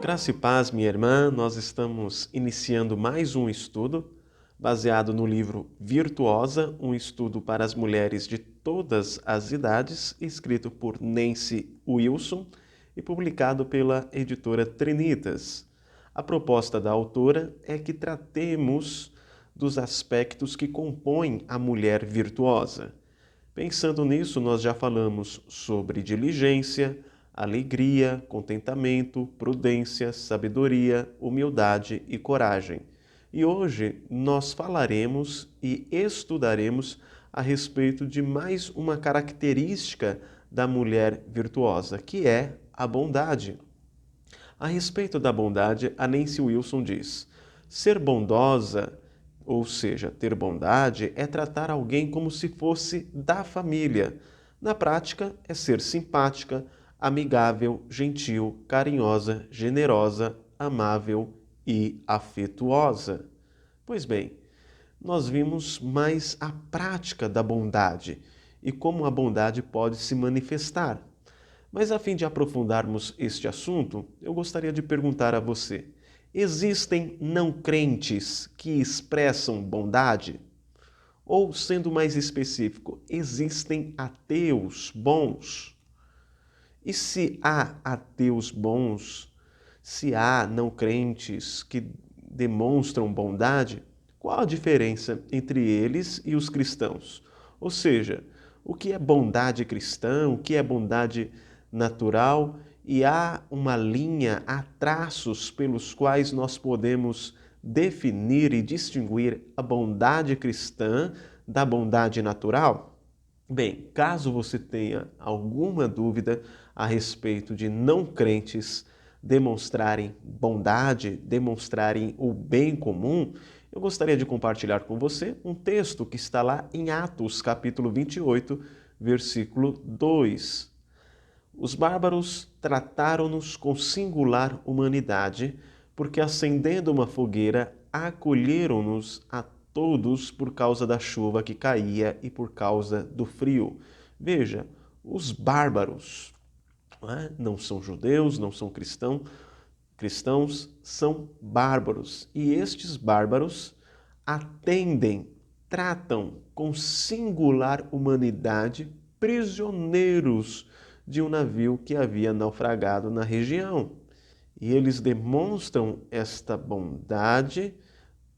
Graça e paz, minha irmã, nós estamos iniciando mais um estudo baseado no livro Virtuosa, um estudo para as mulheres de todas as idades, escrito por Nancy Wilson e publicado pela editora Trinitas. A proposta da autora é que tratemos dos aspectos que compõem a mulher virtuosa. Pensando nisso, nós já falamos sobre diligência, alegria, contentamento, prudência, sabedoria, humildade e coragem. E hoje nós falaremos e estudaremos a respeito de mais uma característica da mulher virtuosa, que é a bondade. A respeito da bondade, a Nancy Wilson diz: ser bondosa, ou seja, ter bondade, é tratar alguém como se fosse da família. Na prática, é ser simpática, amigável, gentil, carinhosa, generosa, amável e afetuosa. Pois bem, nós vimos mais a prática da bondade e como a bondade pode se manifestar. Mas a fim de aprofundarmos este assunto, eu gostaria de perguntar a você: existem não crentes que expressam bondade? Ou, sendo mais específico, existem ateus bons? E se há ateus bons, se há não crentes que demonstram bondade, qual a diferença entre eles e os cristãos? Ou seja, o que é bondade cristã, o que é bondade natural, e há uma linha, há traços pelos quais nós podemos definir e distinguir a bondade cristã da bondade natural? Bem, caso você tenha alguma dúvida a respeito de não crentes demonstrarem bondade, demonstrarem o bem comum, eu gostaria de compartilhar com você um texto que está lá em Atos, capítulo 28, versículo 2. Os bárbaros trataram-nos com singular humanidade, porque acendendo uma fogueira, acolheram-nos a todos por causa da chuva que caía e por causa do frio. Veja, os bárbaros não são judeus, não são cristãos, são bárbaros. E estes bárbaros atendem, tratam com singular humanidade prisioneiros de um navio que havia naufragado na região. E eles demonstram esta bondade,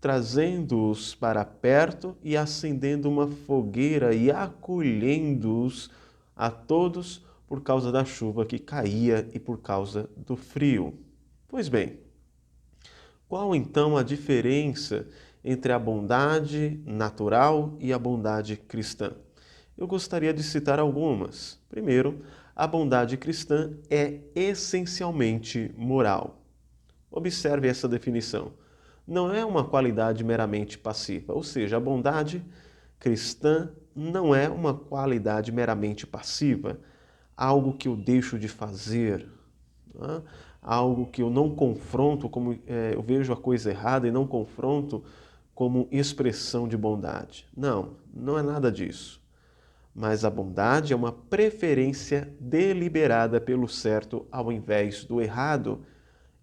trazendo-os para perto e acendendo uma fogueira e acolhendo-os a todos por causa da chuva que caía e por causa do frio. Pois bem, qual então a diferença entre a bondade natural e a bondade cristã? Eu gostaria de citar algumas. Primeiro, a bondade cristã é essencialmente moral. Observe essa definição. Não é uma qualidade meramente passiva, ou seja, a bondade cristã não é uma qualidade meramente passiva, algo que eu deixo de fazer, né? Algo que eu não confronto, como eu vejo a coisa errada e não confronto como expressão de bondade. Não, não é nada disso. Mas a bondade é uma preferência deliberada pelo certo ao invés do errado.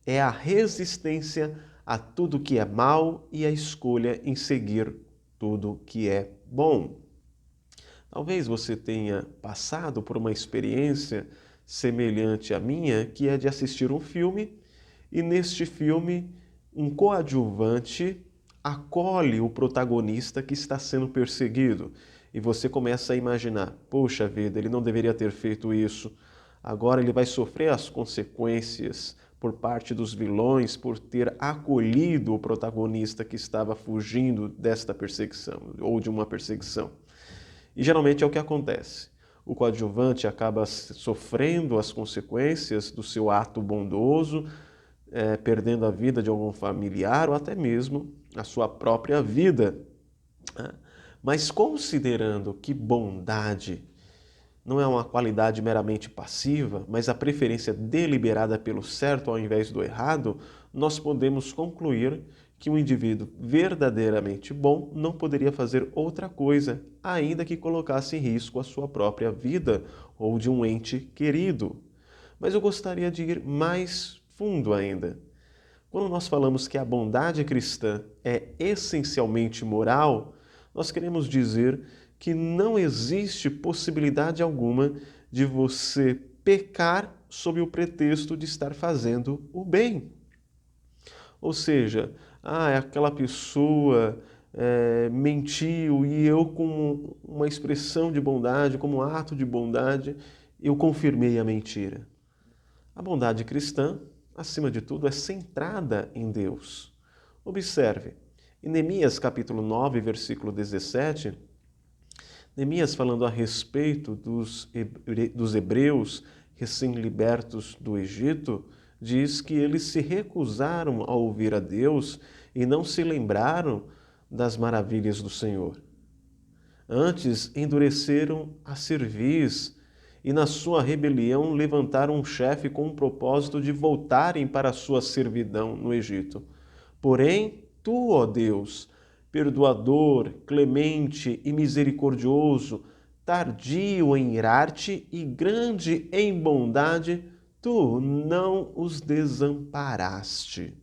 É a resistência a tudo que é mal e a escolha em seguir tudo que é bom. Talvez você tenha passado por uma experiência semelhante à minha, que é de assistir um filme e neste filme um coadjuvante acolhe o protagonista que está sendo perseguido. E você começa a imaginar, poxa vida, ele não deveria ter feito isso. Agora ele vai sofrer as consequências por parte dos vilões por ter acolhido o protagonista que estava fugindo desta perseguição ou de uma perseguição. E geralmente é o que acontece. O coadjuvante acaba sofrendo as consequências do seu ato bondoso, perdendo a vida de algum familiar ou até mesmo a sua própria vida. Mas considerando que bondade não é uma qualidade meramente passiva, mas a preferência deliberada pelo certo ao invés do errado, nós podemos concluir que um indivíduo verdadeiramente bom não poderia fazer outra coisa, ainda que colocasse em risco a sua própria vida ou de um ente querido. Mas eu gostaria de ir mais fundo ainda. Quando nós falamos que a bondade cristã é essencialmente moral, nós queremos dizer que não existe possibilidade alguma de você pecar sob o pretexto de estar fazendo o bem. Ou seja, aquela pessoa mentiu e eu, com uma expressão de bondade, como um ato de bondade, eu confirmei a mentira. A bondade cristã, acima de tudo, é centrada em Deus. Observe, em Neemias capítulo 9, versículo 17, Neemias, falando a respeito dos hebreus recém-libertos do Egito, diz que eles se recusaram a ouvir a Deus e não se lembraram das maravilhas do Senhor. Antes, endureceram a cerviz e, na sua rebelião, levantaram um chefe com o propósito de voltarem para a sua servidão no Egito. Porém, tu, ó Deus, perdoador, clemente e misericordioso, tardio em irar-te e grande em bondade, tu não os desamparaste.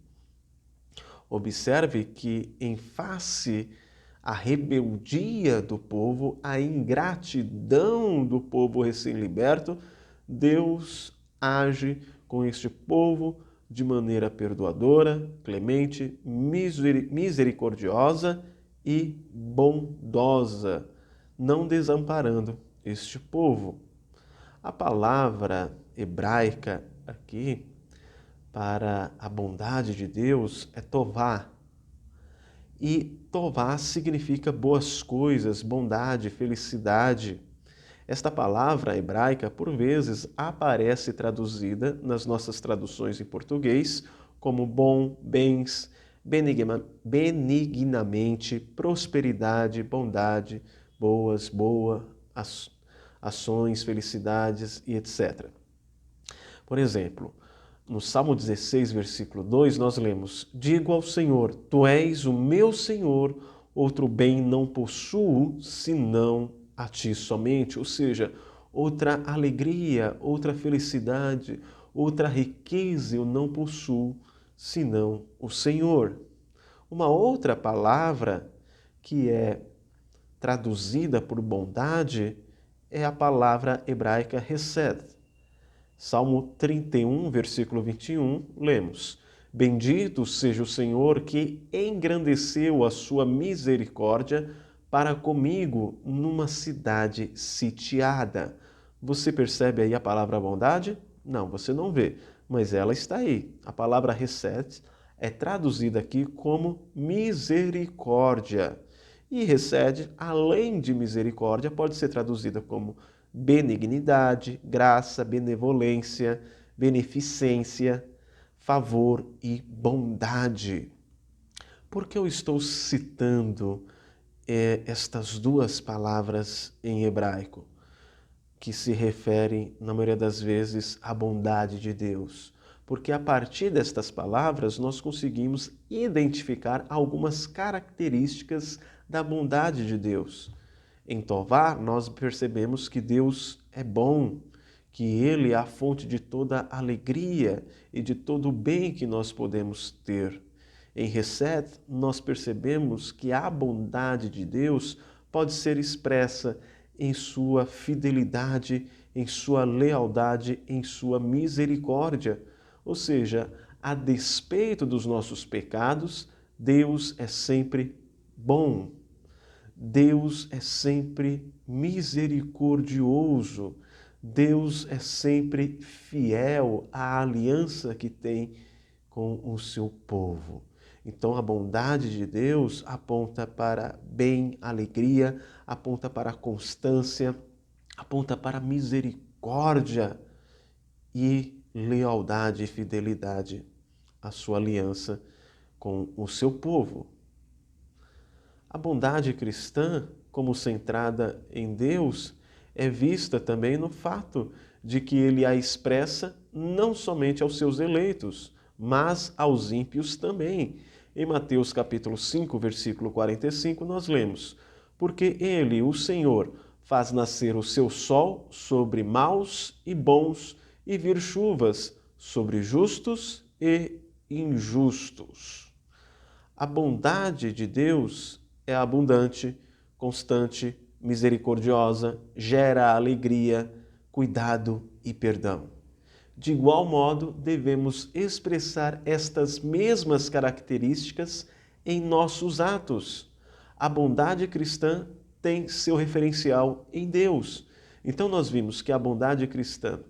Observe que, em face à rebeldia do povo, à ingratidão do povo recém-liberto, Deus age com este povo de maneira perdoadora, clemente, misericordiosa e bondosa, não desamparando este povo. A palavra hebraica aqui para a bondade de Deus é tová. E tová significa boas coisas, bondade, felicidade. Esta palavra hebraica, por vezes, aparece traduzida nas nossas traduções em português como bom, bens, benignamente, prosperidade, bondade, ações, felicidades e etc. Por exemplo, no Salmo 16, versículo 2, nós lemos: Digo ao Senhor, Tu és o meu Senhor, outro bem não possuo, senão a Ti somente. Ou seja, outra alegria, outra felicidade, outra riqueza eu não possuo, senão o Senhor. Uma outra palavra que é traduzida por bondade é a palavra hebraica hesed. Salmo 31, versículo 21, lemos: Bendito seja o Senhor que engrandeceu a sua misericórdia para comigo numa cidade sitiada. Você percebe aí a palavra bondade? Não, você não vê, mas ela está aí. A palavra hesed é traduzida aqui como misericórdia. E hesed, além de misericórdia, pode ser traduzida como benignidade, graça, benevolência, beneficência, favor e bondade. Por que eu estou citando estas duas palavras em hebraico, que se referem, na maioria das vezes, à bondade de Deus? Porque a partir destas palavras nós conseguimos identificar algumas características da bondade de Deus. Em Tová, nós percebemos que Deus é bom, que Ele é a fonte de toda alegria e de todo o bem que nós podemos ter. Em Hesed, nós percebemos que a bondade de Deus pode ser expressa em sua fidelidade, em sua lealdade, em sua misericórdia. Ou seja, a despeito dos nossos pecados, Deus é sempre bom. Deus é sempre misericordioso. Deus é sempre fiel à aliança que tem com o seu povo. Então, a bondade de Deus aponta para bem, alegria, aponta para constância, aponta para misericórdia e lealdade e fidelidade à sua aliança com o seu povo. A bondade cristã, como centrada em Deus, é vista também no fato de que ele a expressa não somente aos seus eleitos, mas aos ímpios também. Em Mateus capítulo 5, versículo 45, nós lemos: Porque ele, o Senhor, faz nascer o seu sol sobre maus e bons e vir chuvas sobre justos e injustos. A bondade de Deus é abundante, constante, misericordiosa, gera alegria, cuidado e perdão. De igual modo, devemos expressar estas mesmas características em nossos atos. A bondade cristã tem seu referencial em Deus. Então nós vimos que a bondade cristã,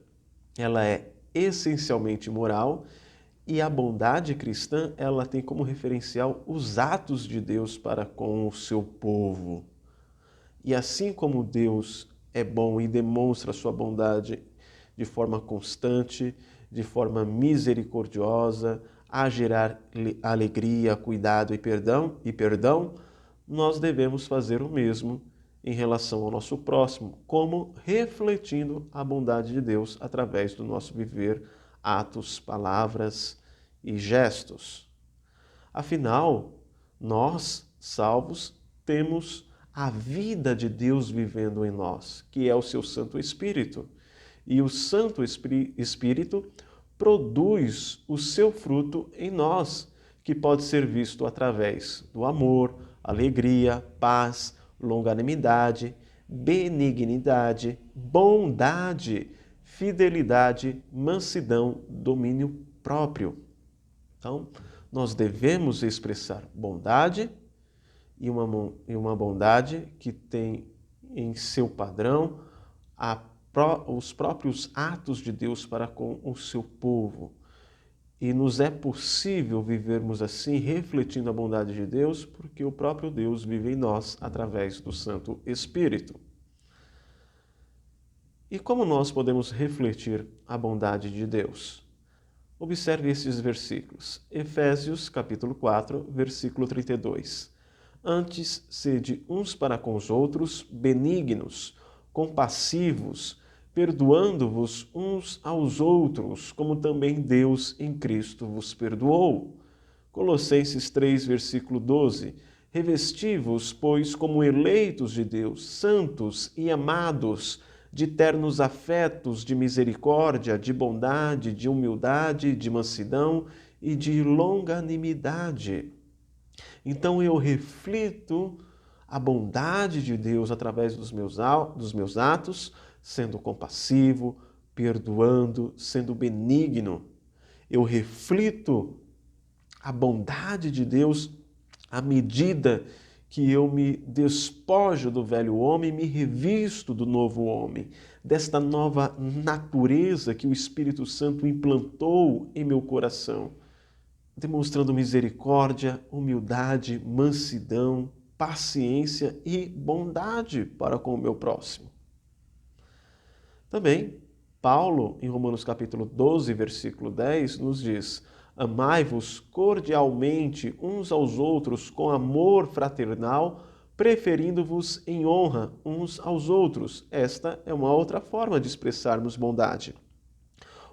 ela é essencialmente moral, e a bondade cristã, ela tem como referencial os atos de Deus para com o seu povo. E assim como Deus é bom e demonstra sua bondade de forma constante, de forma misericordiosa, a gerar alegria, cuidado e perdão, nós devemos fazer o mesmo em relação ao nosso próximo, como refletindo a bondade de Deus através do nosso viver, atos, palavras e gestos. Afinal, nós, salvos, temos a vida de Deus vivendo em nós, que é o seu Santo Espírito. E o Santo Espírito produz o seu fruto em nós, que pode ser visto através do amor, alegria, paz, longanimidade, benignidade, bondade, fidelidade, mansidão, domínio próprio. Então, nós devemos expressar bondade e uma bondade que tem em seu padrão os próprios atos de Deus para com o seu povo. E nos é possível vivermos assim, refletindo a bondade de Deus, porque o próprio Deus vive em nós através do Santo Espírito. E como nós podemos refletir a bondade de Deus? Observe esses versículos. Efésios, capítulo 4, versículo 32. Antes, sede uns para com os outros benignos, compassivos, perdoando-vos uns aos outros, como também Deus em Cristo vos perdoou. Colossenses 3, versículo 12. Revesti-vos, pois, como eleitos de Deus, santos e amados, de ternos afetos, de misericórdia, de bondade, de humildade, de mansidão e de longanimidade. Então eu reflito a bondade de Deus através dos meus atos, sendo compassivo, perdoando, sendo benigno. Eu reflito a bondade de Deus à medida que eu me despojo do velho homem e me revisto do novo homem, desta nova natureza que o Espírito Santo implantou em meu coração, demonstrando misericórdia, humildade, mansidão, paciência e bondade para com o meu próximo. Também, Paulo, em Romanos capítulo 12, versículo 10, nos diz: amai-vos cordialmente uns aos outros com amor fraternal, preferindo-vos em honra uns aos outros. Esta é uma outra forma de expressarmos bondade.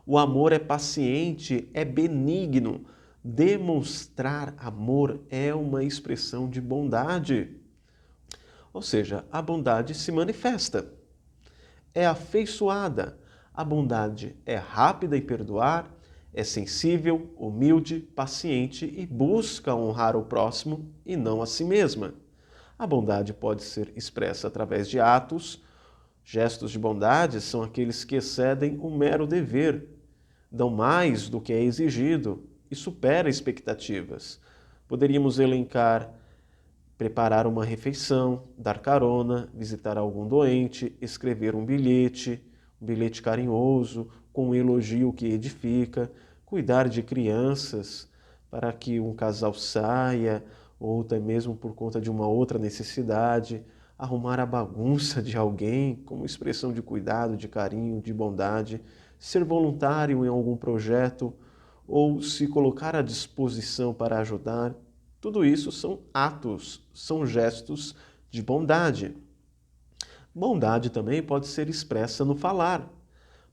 O amor é paciente, é benigno. Demonstrar amor é uma expressão de bondade. Ou seja, a bondade se manifesta, é afeiçoada. A bondade é rápida em perdoar, é sensível, humilde, paciente e busca honrar o próximo e não a si mesma. A bondade pode ser expressa através de atos. Gestos de bondade são aqueles que excedem o mero dever, dão mais do que é exigido e supera expectativas. Poderíamos elencar: preparar uma refeição, dar carona, visitar algum doente, escrever um bilhete carinhoso, com um elogio que edifica, cuidar de crianças para que um casal saia, ou até mesmo por conta de uma outra necessidade, arrumar a bagunça de alguém como expressão de cuidado, de carinho, de bondade, ser voluntário em algum projeto ou se colocar à disposição para ajudar. Tudo isso são atos, são gestos de bondade. Bondade também pode ser expressa no falar.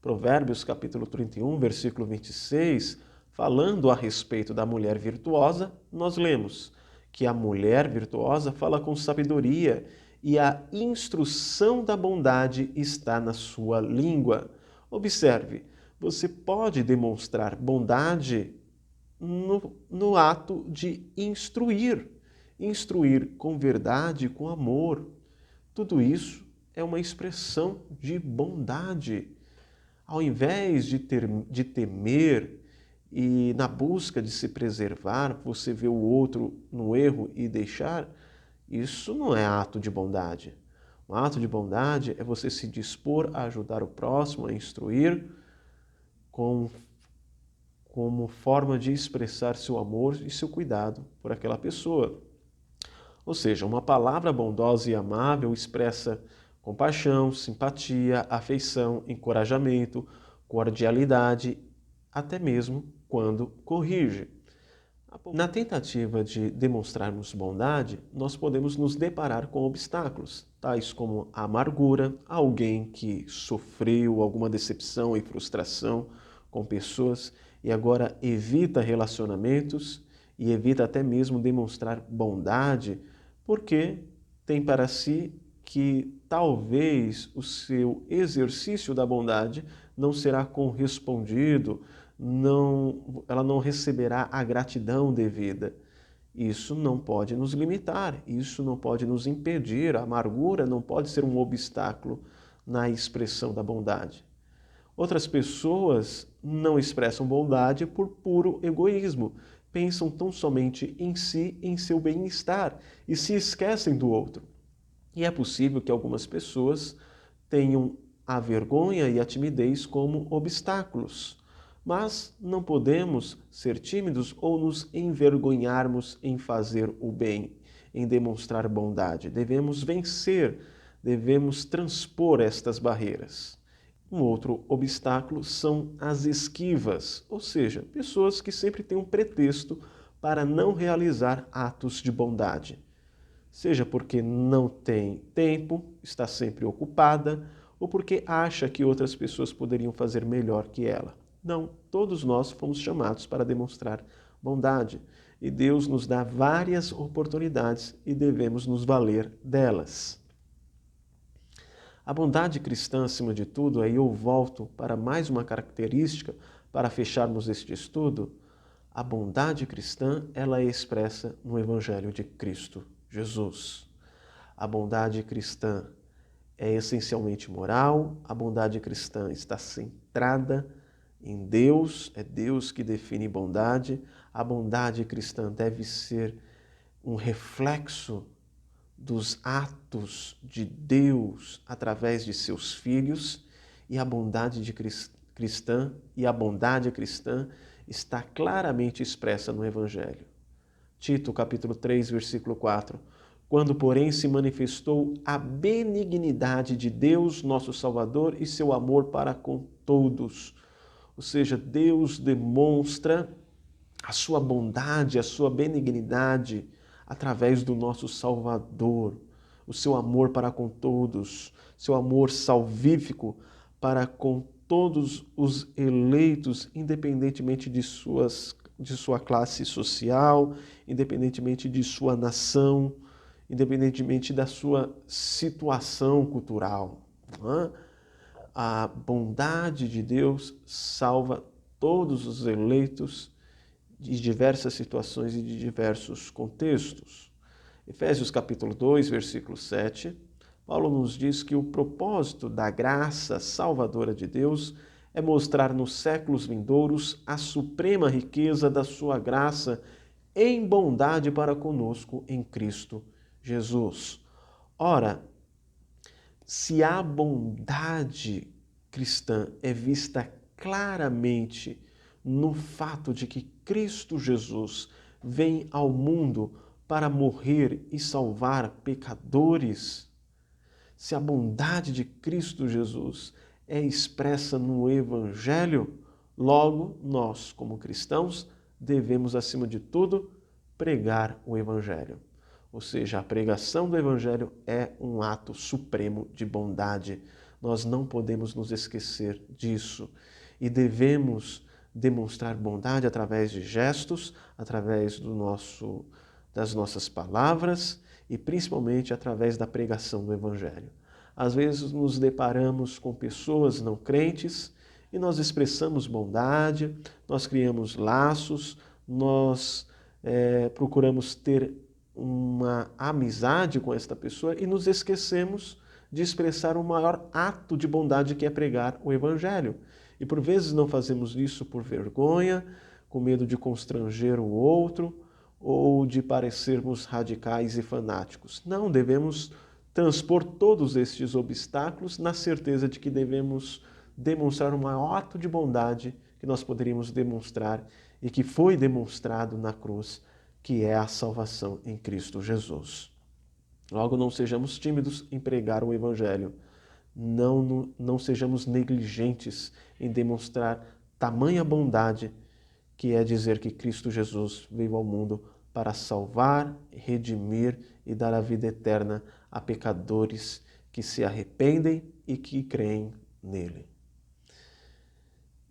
Provérbios capítulo 31, versículo 26, falando a respeito da mulher virtuosa, nós lemos que a mulher virtuosa fala com sabedoria e a instrução da bondade está na sua língua. Observe, você pode demonstrar bondade no ato de instruir. Instruir com verdade, com amor. Tudo isso é uma expressão de bondade. Ao invés de temer e na busca de se preservar, você vê o outro no erro e deixar, isso não é ato de bondade. Um ato de bondade é você se dispor a ajudar o próximo, a instruir, como forma de expressar seu amor e seu cuidado por aquela pessoa. Ou seja, uma palavra bondosa e amável expressa compaixão, simpatia, afeição, encorajamento, cordialidade, até mesmo quando corrige. Na tentativa de demonstrarmos bondade, nós podemos nos deparar com obstáculos, tais como a amargura, alguém que sofreu alguma decepção e frustração com pessoas e agora evita relacionamentos e evita até mesmo demonstrar bondade porque tem para si que talvez o seu exercício da bondade não será correspondido, ela não receberá a gratidão devida. Isso não pode nos limitar, isso não pode nos impedir, a amargura não pode ser um obstáculo na expressão da bondade. Outras pessoas não expressam bondade por puro egoísmo, pensam tão somente em si, em seu bem-estar e se esquecem do outro. E é possível que algumas pessoas tenham a vergonha e a timidez como obstáculos. Mas não podemos ser tímidos ou nos envergonharmos em fazer o bem, em demonstrar bondade. Devemos vencer, devemos transpor estas barreiras. Um outro obstáculo são as esquivas, ou seja, pessoas que sempre têm um pretexto para não realizar atos de bondade. Seja porque não tem tempo, está sempre ocupada, ou porque acha que outras pessoas poderiam fazer melhor que ela. Não, todos nós fomos chamados para demonstrar bondade e Deus nos dá várias oportunidades e devemos nos valer delas. A bondade cristã, acima de tudo, aí eu volto para mais uma característica para fecharmos este estudo. A bondade cristã, ela é expressa no Evangelho de Cristo Jesus. A bondade cristã é essencialmente moral, a bondade cristã está centrada em Deus, é Deus que define bondade. A bondade cristã deve ser um reflexo dos atos de Deus através de seus filhos, e a bondade cristã está claramente expressa no Evangelho. Tito, capítulo 3, versículo 4. Quando, porém, se manifestou a benignidade de Deus, nosso Salvador, e seu amor para com todos. Ou seja, Deus demonstra a sua bondade, a sua benignidade através do nosso Salvador, o seu amor para com todos, seu amor salvífico para com todos os eleitos, independentemente de sua classe social, independentemente de sua nação, independentemente da sua situação cultural. Não é? A bondade de Deus salva todos os eleitos de diversas situações e de diversos contextos. Efésios capítulo 2, versículo 7, Paulo nos diz que o propósito da graça salvadora de Deus é mostrar nos séculos vindouros a suprema riqueza da sua graça em bondade para conosco em Cristo Jesus. Ora, se a bondade cristã é vista claramente no fato de que Cristo Jesus vem ao mundo para morrer e salvar pecadores, se a bondade de Cristo Jesus é expressa no Evangelho, logo nós, como cristãos, devemos, acima de tudo, pregar o Evangelho. Ou seja, a pregação do Evangelho é um ato supremo de bondade. Nós não podemos nos esquecer disso e devemos demonstrar bondade através de gestos, através das nossas palavras e principalmente através da pregação do Evangelho. Às vezes nos deparamos com pessoas não crentes e nós expressamos bondade, nós criamos laços, nós procuramos ter uma amizade com esta pessoa e nos esquecemos de expressar o maior ato de bondade que é pregar o Evangelho. E por vezes não fazemos isso por vergonha, com medo de constranger o outro ou de parecermos radicais e fanáticos. Não, devemos transpor todos estes obstáculos na certeza de que devemos demonstrar o maior ato de bondade que nós poderíamos demonstrar e que foi demonstrado na cruz, que é a salvação em Cristo Jesus. Logo, não sejamos tímidos em pregar o Evangelho. Não sejamos negligentes em demonstrar tamanha bondade, que é dizer que Cristo Jesus veio ao mundo para salvar, redimir e dar a vida eterna a pecadores que se arrependem e que creem nele.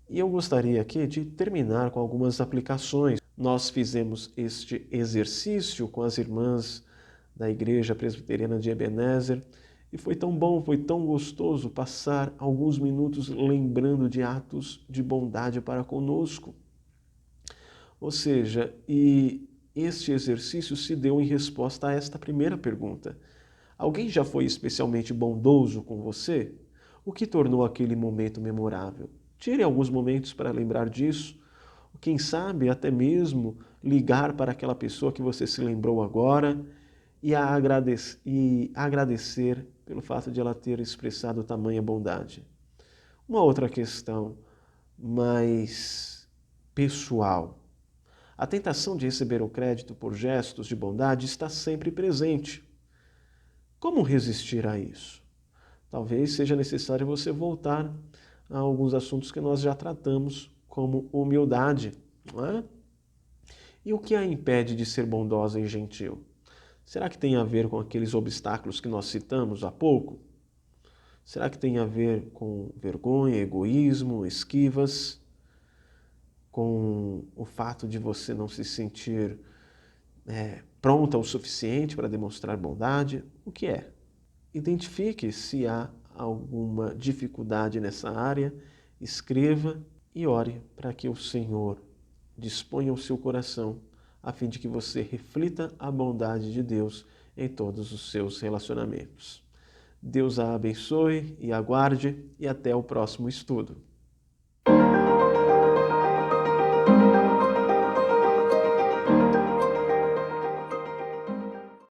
E eu gostaria aqui de terminar com algumas aplicações. Nós fizemos este exercício com as irmãs da Igreja Presbiteriana de Ebenezer e foi tão bom, foi tão gostoso passar alguns minutos lembrando de atos de bondade para conosco. Ou seja, e este exercício se deu em resposta a esta primeira pergunta. Alguém já foi especialmente bondoso com você? O que tornou aquele momento memorável? Tire alguns momentos para lembrar disso. Quem sabe até mesmo ligar para aquela pessoa que você se lembrou agora e agradecer pelo fato de ela ter expressado tamanha bondade. Uma outra questão mais pessoal. A tentação de receber o crédito por gestos de bondade está sempre presente. Como resistir a isso? Talvez seja necessário você voltar a alguns assuntos que nós já tratamos, como humildade, não é? E o que a impede de ser bondosa e gentil? Será que tem a ver com aqueles obstáculos que nós citamos há pouco? Será que tem a ver com vergonha, egoísmo, esquivas? Com o fato de você não se sentir pronta o suficiente para demonstrar bondade? O que é? Identifique se há alguma dificuldade nessa área, escreva e ore para que o Senhor disponha o seu coração a fim de que você reflita a bondade de Deus em todos os seus relacionamentos. Deus a abençoe e aguarde e até o próximo estudo.